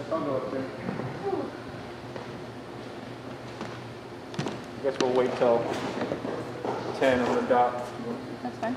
I'll go up there. I guess we'll wait till 10 on the dot. That's fine.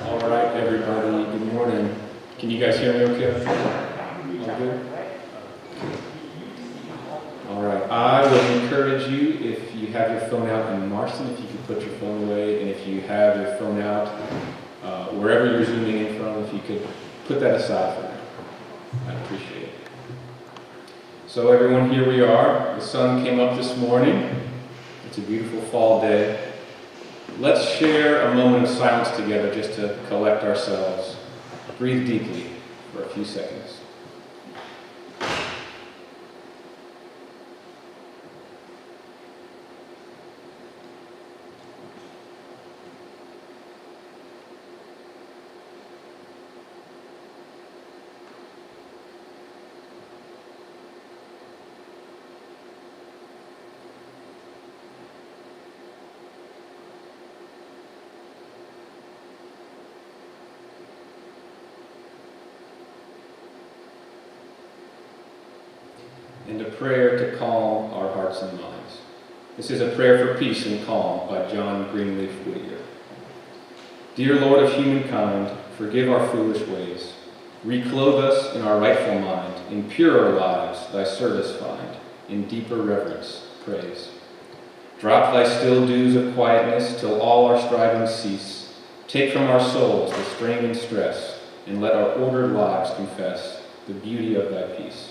All right, everybody, good morning. Can you guys hear me okay? All good? All right, I would encourage you, if you have your phone out, and Marston, if you could put your phone away, and if you have your phone out, wherever you're zooming in from, if you could put that aside for now. I'd appreciate it. So everyone, here we are. The sun came up this morning. It's a beautiful fall day. Let's share a moment of silence together just to collect ourselves. Breathe deeply for a few seconds. And a prayer to calm our hearts and minds. This is a prayer for peace and calm by John Greenleaf Whittier. Dear Lord of humankind, forgive our foolish ways. Reclothe us in our rightful mind. In purer lives thy service find. In deeper reverence, praise. Drop thy still dews of quietness till all our strivings cease. Take from our souls the strain and stress, and let our ordered lives confess the beauty of thy peace.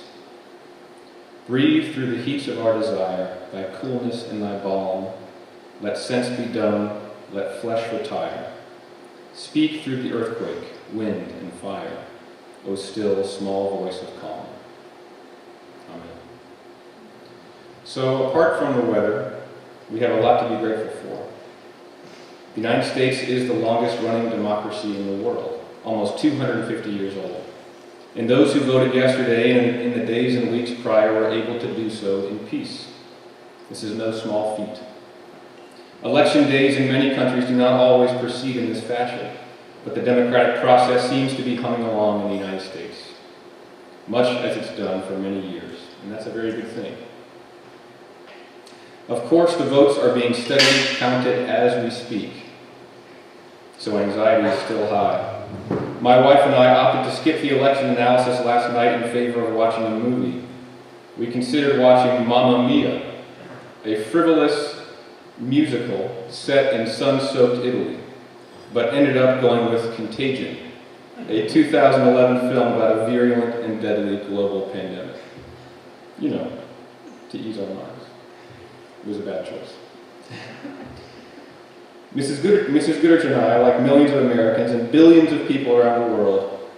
Breathe through the heats of our desire, thy coolness and thy balm. Let sense be dumb, let flesh retire. Speak through the earthquake, wind, and fire, O still, small voice of calm. Amen. So, apart from the weather, we have a lot to be grateful for. The United States is the longest-running democracy in the world, almost 250 years old. And those who voted yesterday and in the days and weeks prior were able to do so in peace. This is no small feat. Election days in many countries do not always proceed in this fashion, but the democratic process seems to be humming along in the United States, much as it's done for many years, and that's a very good thing. Of course, the votes are being steadily counted as we speak, so anxiety is still high. My wife and I opted to skip the election analysis last night in favor of watching a movie. We considered watching Mamma Mia, a frivolous musical set in sun-soaked Italy, but ended up going with Contagion, a 2011 film about a virulent and deadly global pandemic. You know, to ease our minds. It was a bad choice. Mrs. Goodrich and I, like millions of Americans and billions of people around the world,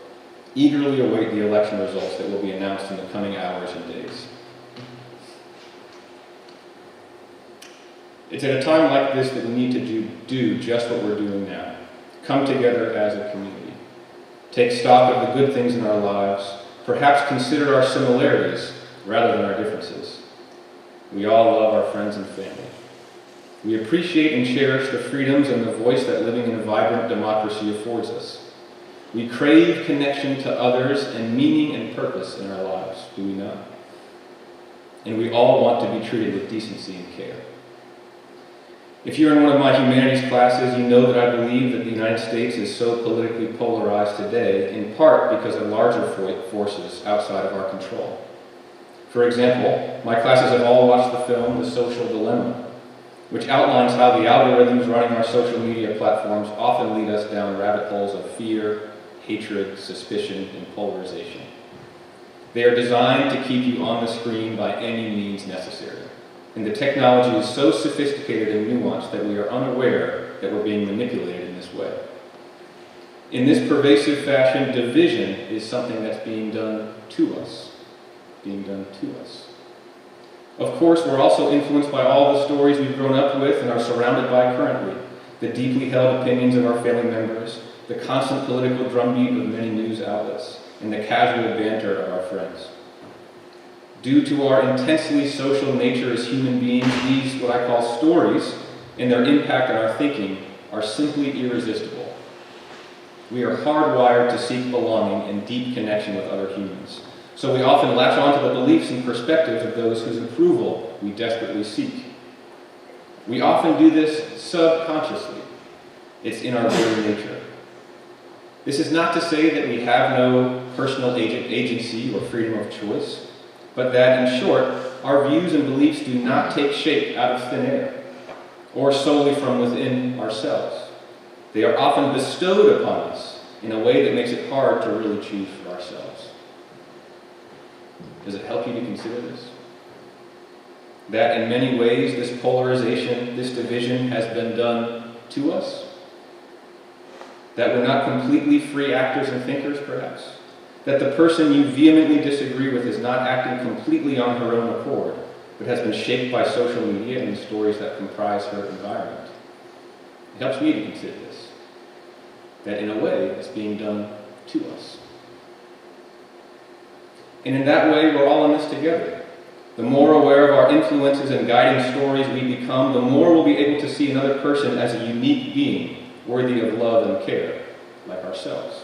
eagerly await the election results that will be announced in the coming hours and days. It's at a time like this that we need to do just what we're doing now. Come together as a community. Take stock of the good things in our lives, perhaps consider our similarities, rather than our differences. We all love our friends and family. We appreciate and cherish the freedoms and the voice that living in a vibrant democracy affords us. We crave connection to others and meaning and purpose in our lives, do we not? And we all want to be treated with decency and care. If you're in one of my humanities classes, you know that I believe that the United States is so politically polarized today, in part because of larger forces outside of our control. For example, my classes have all watched the film The Social Dilemma, which outlines how the algorithms running our social media platforms often lead us down rabbit holes of fear, hatred, suspicion, and polarization. They are designed to keep you on the screen by any means necessary. And the technology is so sophisticated and nuanced that we are unaware that we're being manipulated in this way. In this pervasive fashion, division is something that's being done to us. Of course, we're also influenced by all the stories we've grown up with and are surrounded by currently, the deeply held opinions of our family members, the constant political drumbeat of many news outlets, and the casual banter of our friends. Due to our intensely social nature as human beings, these, what I call stories, and their impact on our thinking, are simply irresistible. We are hardwired to seek belonging and deep connection with other humans. So we often latch onto the beliefs and perspectives of those whose approval we desperately seek. We often do this subconsciously. It's in our very nature. This is not to say that we have no personal agency or freedom of choice, but that, in short, our views and beliefs do not take shape out of thin air or solely from within ourselves. They are often bestowed upon us in a way that makes it hard to really choose for ourselves. Does it help you to consider this? That in many ways, this polarization, this division has been done to us? That we're not completely free actors and thinkers, perhaps? That the person you vehemently disagree with is not acting completely on her own accord, but has been shaped by social media and the stories that comprise her environment? It helps me to consider this. That in a way, it's being done to us. And in that way, we're all in this together. The more aware of our influences and guiding stories we become, the more we'll be able to see another person as a unique being, worthy of love and care, like ourselves.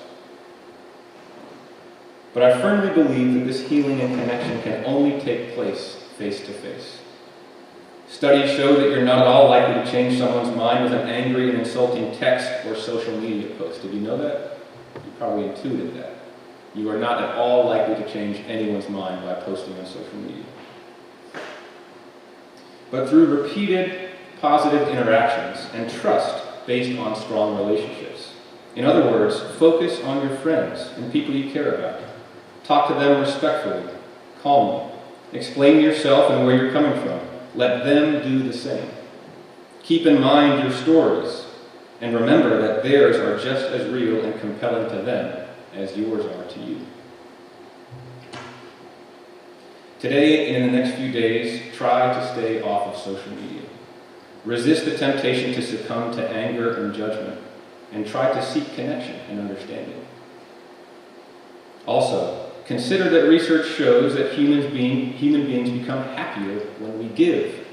But I firmly believe that this healing and connection can only take place face to face. Studies show that you're not at all likely to change someone's mind with an angry and insulting text or social media post. Did you know that? You probably intuited that. You are not at all likely to change anyone's mind by posting on social media. But through repeated positive interactions and trust based on strong relationships. In other words, focus on your friends and people you care about. Talk to them respectfully, calmly. Explain yourself and where you're coming from. Let them do the same. Keep in mind your stories, and remember that theirs are just as real and compelling to them as yours are to you. Today and in the next few days, try to stay off of social media. Resist the temptation to succumb to anger and judgment, and try to seek connection and understanding. Also, consider that research shows that human beings become happier when we give.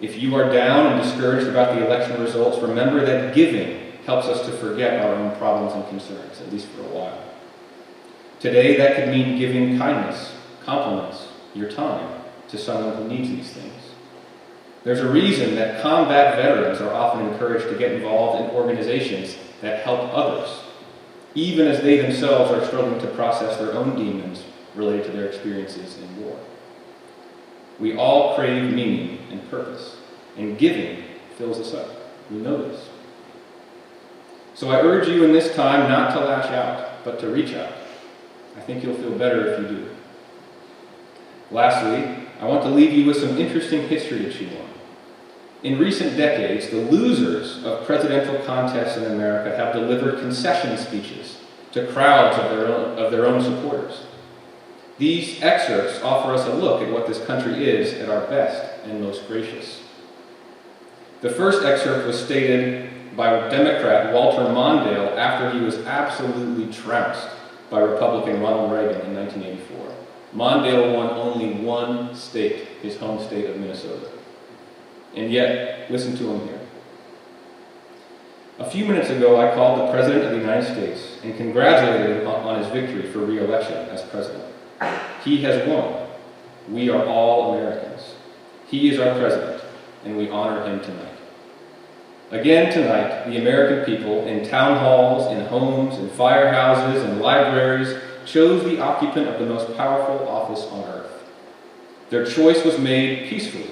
If you are down and discouraged about the election results, remember that giving helps us to forget our own problems and concerns, at least for a while. Today, that could mean giving kindness, compliments, your time to someone who needs these things. There's a reason that combat veterans are often encouraged to get involved in organizations that help others, even as they themselves are struggling to process their own demons related to their experiences in war. We all crave meaning and purpose, and giving fills us up. We know this. So I urge you in this time not to lash out, but to reach out. I think you'll feel better if you do. Lastly, I want to leave you with some interesting history to chew on. In recent decades, the losers of presidential contests in America have delivered concession speeches to crowds of their own supporters. These excerpts offer us a look at what this country is at our best and most gracious. The first excerpt was stated by Democrat Walter Mondale after he was absolutely trounced by Republican Ronald Reagan in 1984. Mondale won only one state, his home state of Minnesota. And yet, listen to him here. A few minutes ago, I called the President of the United States and congratulated him on his victory for re-election as president. He has won. We are all Americans. He is our president, and we honor him tonight. Again tonight, the American people, in town halls, in homes, in firehouses, and libraries, chose the occupant of the most powerful office on earth. Their choice was made peacefully,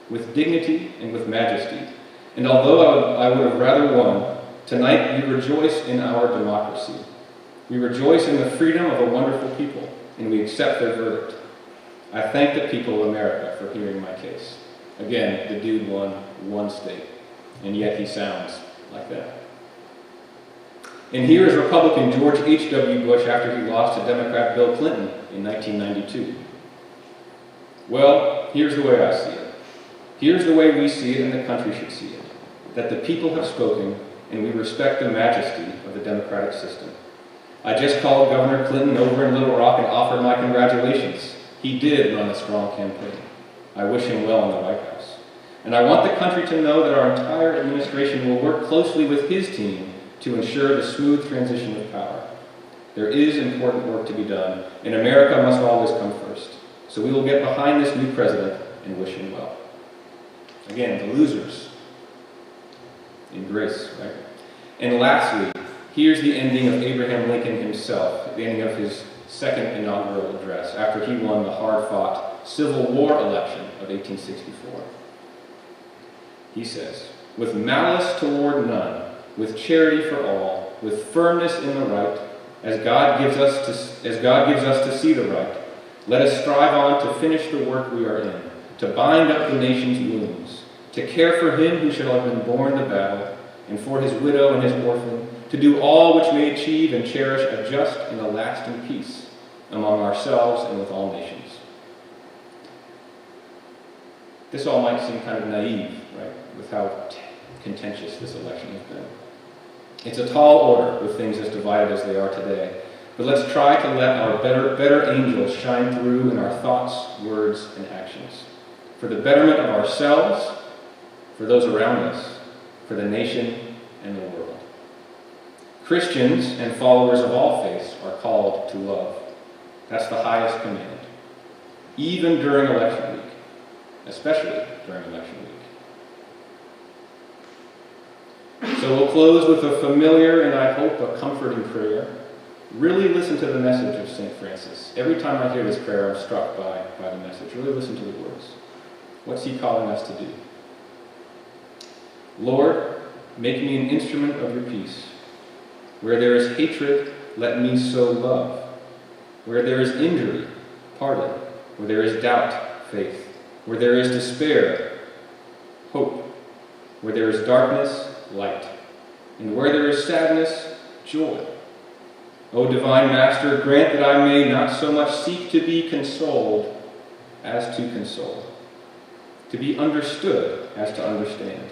with dignity and with majesty. And although I would have rather won, tonight we rejoice in our democracy. We rejoice in the freedom of a wonderful people, and we accept their verdict. I thank the people of America for hearing my case. Again, the dude won one state, and yet he sounds like that. And here is Republican George H.W. Bush after he lost to Democrat Bill Clinton in 1992. Well, here's the way I see it. Here's the way we see it and the country should see it. That the people have spoken, and we respect the majesty of the democratic system. I just called Governor Clinton over in Little Rock and offered my congratulations. He did run a strong campaign. I wish him well in the White House. And I want the country to know that our entire administration will work closely with his team to ensure the smooth transition of power. There is important work to be done, and America must always come first. So we will get behind this new president and wish him well. Again, the losers in grace, right? And lastly, here's the ending of Abraham Lincoln himself, the ending of his second inaugural address after he won the hard-fought Civil War election of 1864. He says, "With malice toward none, with charity for all, with firmness in the right, as God gives us to see the right, let us strive on to finish the work we are in, to bind up the nation's wounds, to care for him who shall have been born to battle, and for his widow and his orphan, to do all which may achieve and cherish a just and a lasting peace among ourselves and with all nations." This all might seem kind of naive, right, with how contentious this election has been. It's a tall order with things as divided as they are today, but let's try to let our better angels shine through in our thoughts, words, and actions, for the betterment of ourselves, for those around us, for the nation and the world. Christians and followers of all faiths are called to love. That's the highest command, even during election week, especially during election week. So we'll close with a familiar and I hope a comforting prayer. Really listen to the message of St. Francis. Every time I hear this prayer, I'm struck by the message. Really listen to the words. What's he calling us to do? Lord, make me an instrument of your peace. Where there is hatred, let me sow love. Where there is injury, pardon. Where there is doubt, faith. Where there is despair, hope. Where there is darkness, light. And where there is sadness, joy. O divine Master, grant that I may not so much seek to be consoled as to console, to be understood as to understand,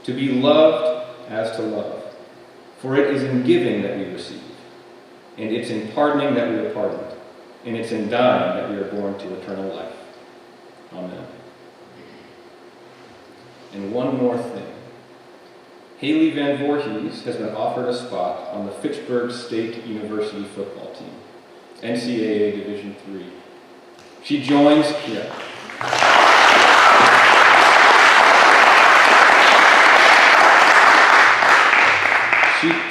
to be loved as to love. For it is in giving that we receive, and it's in pardoning that we are pardoned, and it's in dying that we are born to eternal life. Amen. And one more thing. Haley Van Voorhees has been offered a spot on the Fitchburg State University football team, NCAA Division III. She joins,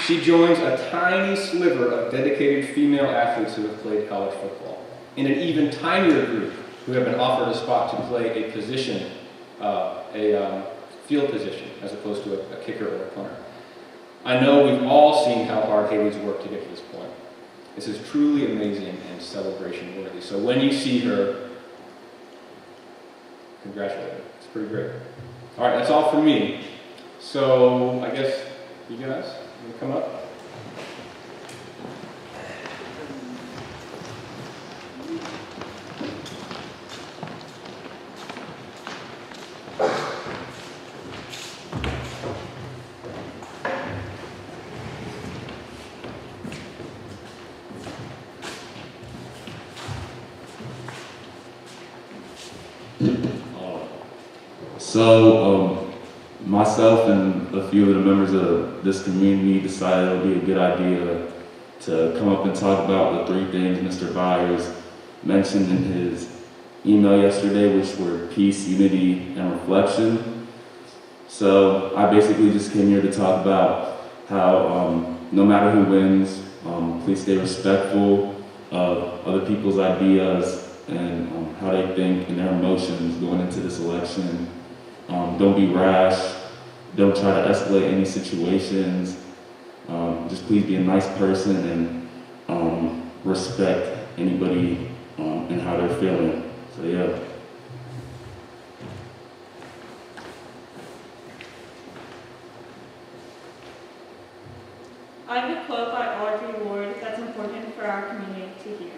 She joins a tiny sliver of dedicated female athletes who have played college football, in an even tinier group who have been offered a spot to play a position, field position, as opposed to a kicker or a punter. I know we've all seen how hard Haley's worked to get to this point. This is truly amazing and celebration worthy. So when you see her, congratulate her. It's pretty great. All right, that's all for me. So I guess you guys want to come up? So myself and a few of the members of this community decided it would be a good idea to come up and talk about the 3 things Mr. Byers mentioned in his email yesterday, which were peace, unity, and reflection. So I basically just came here to talk about how no matter who wins, please stay respectful of other people's ideas and how they think and their emotions going into this election. Don't be rash. Don't try to escalate any situations. Just please be a nice person and respect anybody and how they're feeling. So yeah. I have a quote by Audre Lorde that's important for our community to hear.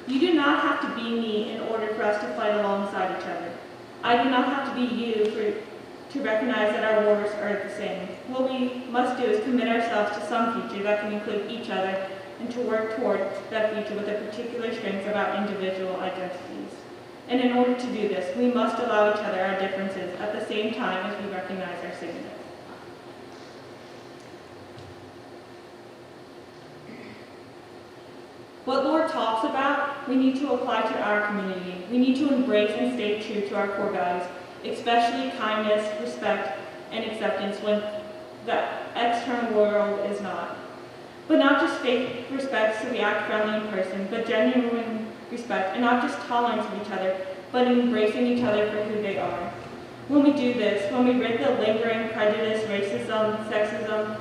You do not have to be me in order for us to fight alongside each other. I do not have to be you to recognize that our wars are the same. What we must do is commit ourselves to some future that can include each other and to work toward that future with the particular strengths of our individual identities. And in order to do this, we must allow each other our differences at the same time as we recognize our sameness. What Lorde talks about, we need to apply to our community. We need to embrace and stay true to our core values, especially kindness, respect, and acceptance when the external world is not. But not just fake respect so we act friendly in person, but genuine respect, and not just tolerance of each other, but embracing each other for who they are. When we do this, when we rid the lingering prejudice, racism, sexism,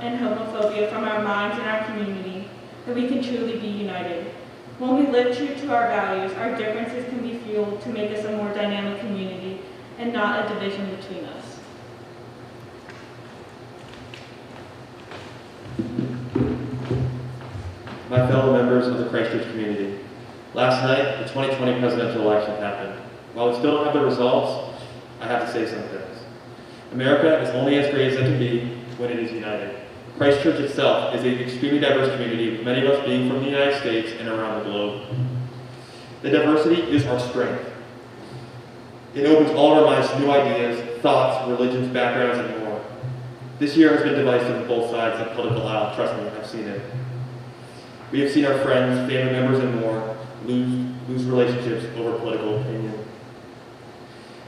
and homophobia from our minds and our community, that we can truly be united. When we live true to our values, our differences can be fueled to make us a more dynamic community and not a division between us. My fellow members of the Christchurch community, last night, the 2020 presidential election happened. While we still don't have the results, I have to say some things. America is only as great as it can be when it is united. Christchurch itself is an extremely diverse community, with many of us being from the United States and around the globe. The diversity is our strength. It opens all our minds to new ideas, thoughts, religions, backgrounds, and more. This year has been divisive on both sides of the political aisle. Trust me, I've seen it. We have seen our friends, family members, and more lose relationships over political opinion.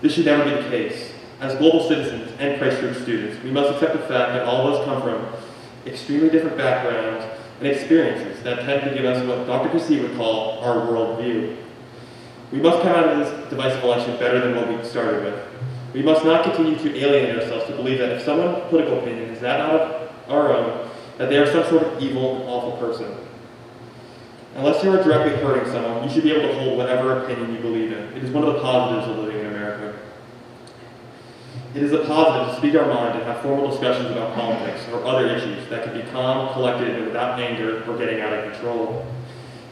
This should never be the case. As global citizens and Christchurch students, we must accept the fact that all of us come from extremely different backgrounds and experiences that tend to give us what Dr. Cassie would call our worldview. We must come out of this divisive election better than what we started with. We must not continue to alienate ourselves to believe that if someone's political opinion is that out of our own, that they are some sort of evil and awful person. Unless you are directly hurting someone, you should be able to hold whatever opinion you believe in. It is one of the positives of living in America. It is a positive to speak our mind and have formal discussions about politics or other issues that can be calm, collected, and without anger or getting out of control.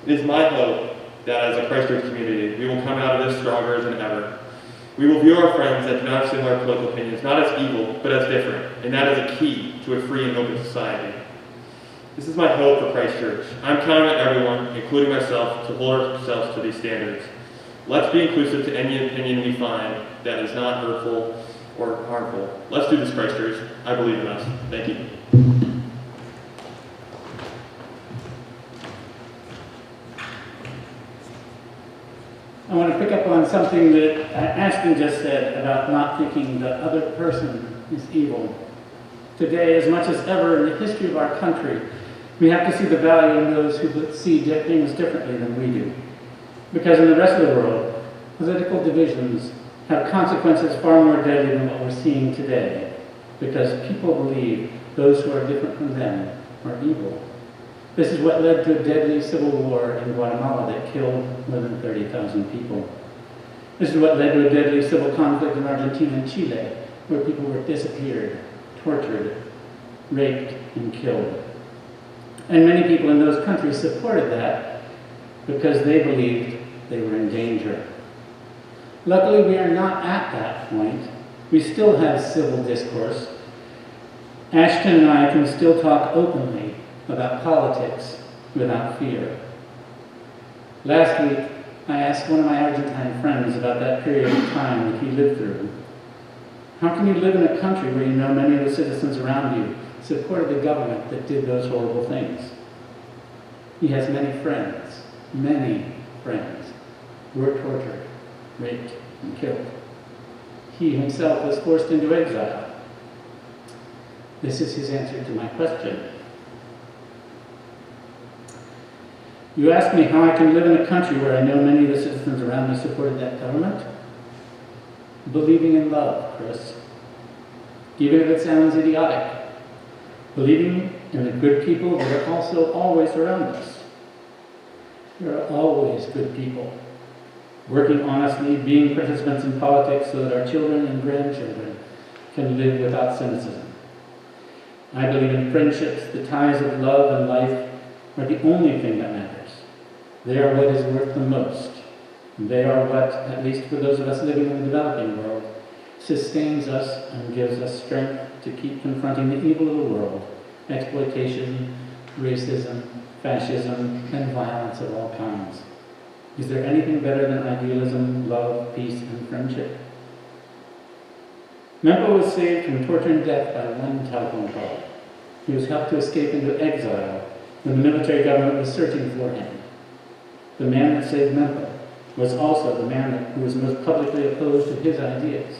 It is my hope that as a Christchurch community, we will come out of this stronger than ever. We will view our friends that do not have similar political opinions not as evil, but as different, and that is a key to a free and open society. This is my hope for Christchurch. I'm counting on everyone, including myself, to hold ourselves to these standards. Let's be inclusive to any opinion we find that is not hurtful or harmful. Let's do this, Christchurch. I believe in us. Thank you. I want to pick up on something that Ashton just said about not thinking the other person is evil. Today, as much as ever in the history of our country, we have to see the value in those who see things differently than we do. Because in the rest of the world, political divisions have consequences far more deadly than what we're seeing today, because people believe those who are different from them are evil. This is what led to a deadly civil war in Guatemala that killed more than 30,000 people. This is what led to a deadly civil conflict in Argentina and Chile, where people were disappeared, tortured, raped, and killed. And many people in those countries supported that because they believed they were in danger. Luckily, we are not at that point. We still have civil discourse. Ashton and I can still talk openly about politics without fear. Last week, I asked one of my Argentine friends about that period of time that he lived through. How can you live in a country where you know many of the citizens around you supported the government that did those horrible things? He has many friends who were tortured, raped, and killed. He himself was forced into exile. This is his answer to my question. You ask me how I can live in a country where I know many of the citizens around me supported that government? Believing in love, Chris. Even if it sounds idiotic. Believing in the good people that are also always around us. There are always good people. Working honestly, being participants in politics so that our children and grandchildren can live without cynicism. I believe in friendships. The ties of love and life are the only thing that matters. They are what is worth the most. They are what, at least for those of us living in the developing world, sustains us and gives us strength to keep confronting the evil of the world, exploitation, racism, fascism, and violence of all kinds. Is there anything better than idealism, love, peace, and friendship? Mempo was saved from torture and death by one telephone call. He was helped to escape into exile when the military government was searching for him. The man that saved Mempo was also the man who was most publicly opposed to his ideas,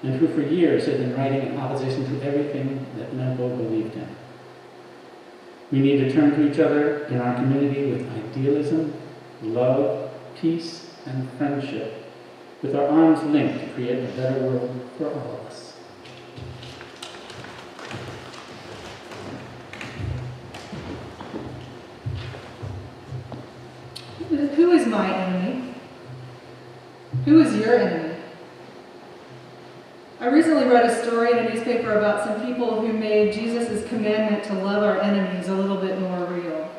and who for years had been writing in opposition to everything that Mempo believed in. We need to turn to each other in our community with idealism, love, peace, and friendship, with our arms linked to create a better world for all of us. Who is my enemy? Who is your enemy? I recently read a story in a newspaper about some people who made Jesus' commandment to love our enemies a little bit more real.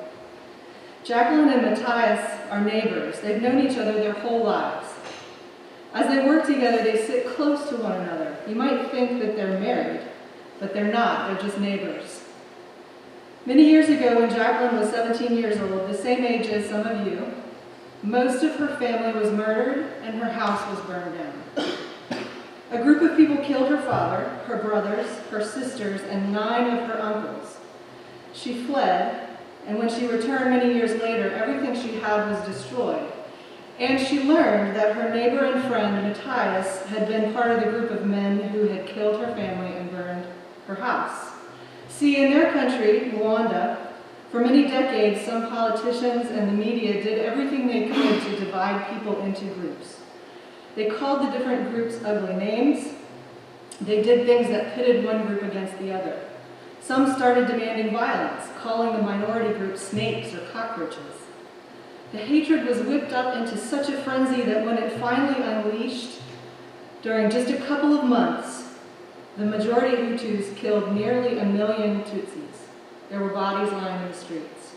Jacqueline and Matthias are neighbors. They've known each other their whole lives. As they work together, they sit close to one another. You might think that they're married, but they're not. They're just neighbors. Many years ago, when Jacqueline was 17 years old, the same age as some of you, most of her family was murdered and her house was burned down. A group of people killed her father, her brothers, her sisters, and 9 of her uncles. She fled, and when she returned many years later, everything she had was destroyed. And she learned that her neighbor and friend, Matthias, had been part of the group of men who had killed her family and burned her house. See, in their country, Rwanda, for many decades, some politicians and the media did everything they could to divide people into groups. They called the different groups ugly names. They did things that pitted one group against the other. Some started demanding violence, calling the minority group snakes or cockroaches. The hatred was whipped up into such a frenzy that when it finally unleashed, during just a couple of months, the majority Hutus killed nearly 1 million Tutsis. There were bodies lying in the streets.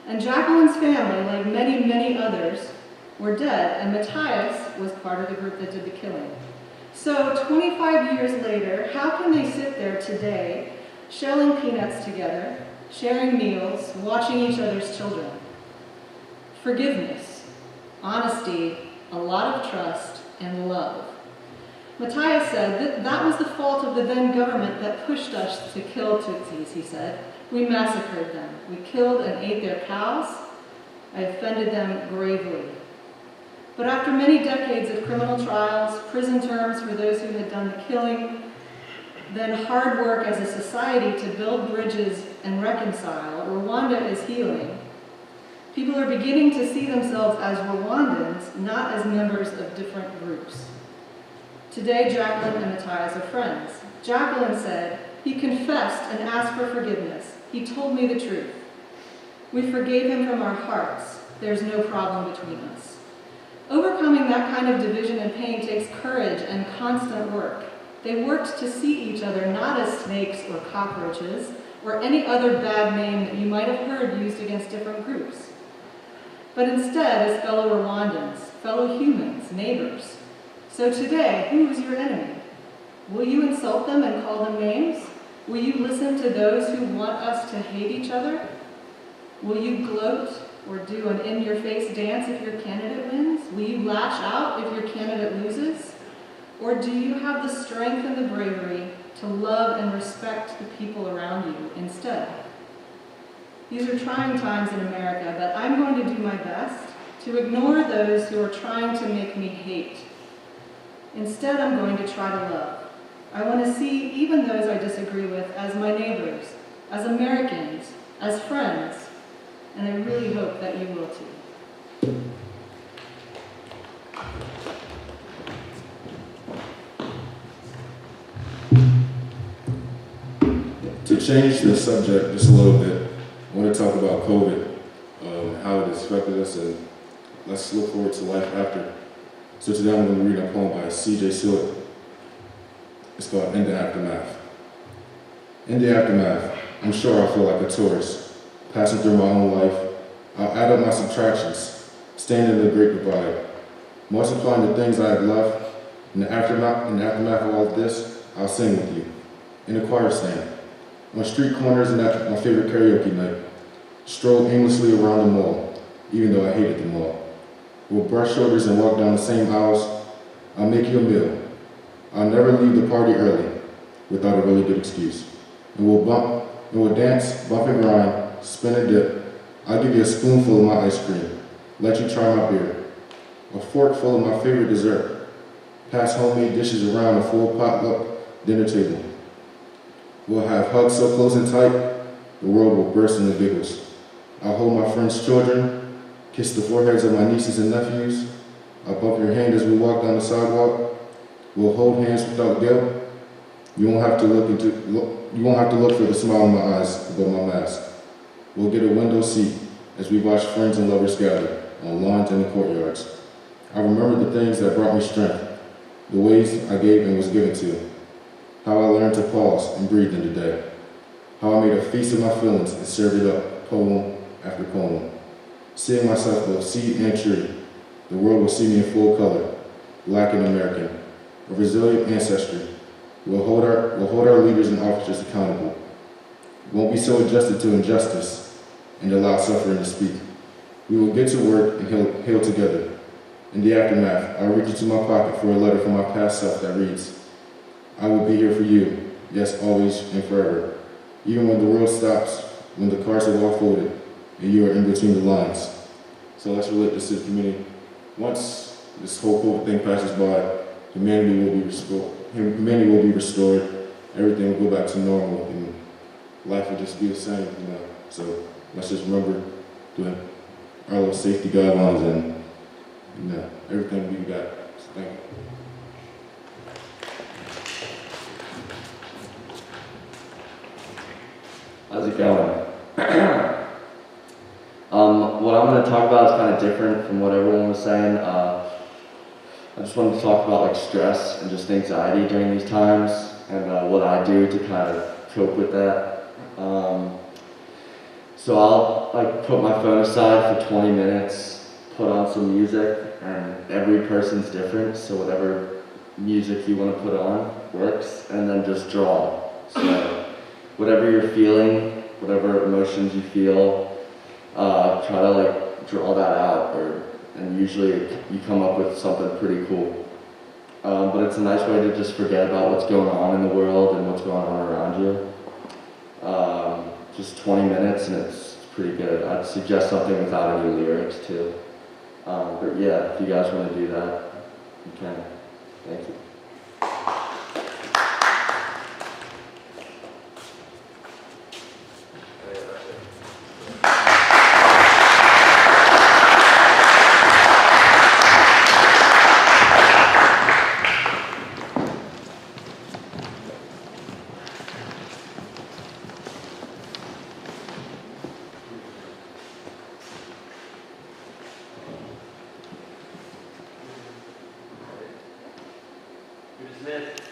And Jacqueline's family, like many, many others, were dead, and Matthias was part of the group that did the killing. So 25 years later, how can they sit there today, shelling peanuts together, sharing meals, watching each other's children? Forgiveness, honesty, a lot of trust, and love. Matthias said that was the fault of the then government that pushed us to kill Tutsis, he said. We massacred them. We killed and ate their cows. I offended them gravely. But after many decades of criminal trials, prison terms for those who had done the killing, then hard work as a society to build bridges and reconcile, Rwanda is healing. People are beginning to see themselves as Rwandans, not as members of different groups. Today, Jacqueline and Matthias are friends. Jacqueline said, "He confessed and asked for forgiveness. He told me the truth. We forgave him from our hearts. There's no problem between us." Overcoming that kind of division and pain takes courage and constant work. They worked to see each other not as snakes or cockroaches or any other bad name that you might have heard used against different groups, but instead as fellow Rwandans, fellow humans, neighbors. So today, who is your enemy? Will you insult them and call them names? Will you listen to those who want us to hate each other? Will you gloat or do an in-your-face dance if your candidate wins? Will you lash out if your candidate loses? Or do you have the strength and the bravery to love and respect the people around you instead? These are trying times in America, but I'm going to do my best to ignore those who are trying to make me hate. Instead, I'm going to try to love. I want to see even those I disagree with as my neighbors, as Americans, as friends, and I really hope that you will too. To change the subject just a little bit, I want to talk about COVID, how it has affected us, and let's look forward to life after. So today I'm going to read a poem by C.J. Stewart. It's called In the Aftermath. In the aftermath, I'm sure I feel like a tourist, passing through my own life. I'll add up my subtractions, standing in the great divide, multiplying the things I have left. In the aftermath of all of this, I'll sing with you, in a choir stand, on street corners and at my favorite karaoke night, stroll aimlessly around the mall, even though I hated the mall. We'll brush shoulders and walk down the same aisles. I'll make you a meal. I'll never leave the party early without a really good excuse. And we'll dance, bump and grind, spin and dip. I'll give you a spoonful of my ice cream, let you try my beer, a fork full of my favorite dessert, pass homemade dishes around a full potluck dinner table. We'll have hugs so close and tight, the world will burst into giggles. I'll hold my friends' children, kiss the foreheads of my nieces and nephews. I'll bump your hand as we walk down the sidewalk. We'll hold hands without guilt. You won't have to look for the smile in my eyes above my mask. We'll get a window seat as we watch friends and lovers gather on lawns and in courtyards. I remember the things that brought me strength, the ways I gave and was given to, how I learned to pause and breathe in the day, how I made a feast of my feelings and served it up, poem after poem. Seeing myself both seed and tree, the world will see me in full color, Black and American, a resilient ancestry. We'll hold our leaders and officers accountable. We won't be so adjusted to injustice and allow suffering to speak. We will get to work and heal together. In the aftermath, I'll reach into my pocket for a letter from my past self that reads, I will be here for you, yes, always and forever. Even when the world stops, when the cards have all folded, and you are in between the lines. So let's relate this to the community. Once this whole COVID thing passes by, humanity will be restored, everything will go back to normal, and life will just be the same, you know. So let's just remember doing our little safety guidelines and, you know, everything we got. So thank you. How's it going? What I'm going to talk about is kind of different from what everyone was saying. I just wanted to talk about like stress and just anxiety during these times and what I do to kind of cope with that. So I'll like put my phone aside for 20 minutes, put on some music, and every person's different, so whatever music you want to put on works, and then just draw. So whatever you're feeling, whatever emotions you feel, try to like draw that out, and usually you come up with something pretty cool. But it's a nice way to just forget about what's going on in the world and what's going on around you. Just 20 minutes and it's pretty good. I'd suggest something without any lyrics too. But yeah, if you guys want to do that, you can. Thank you. You're dismissed.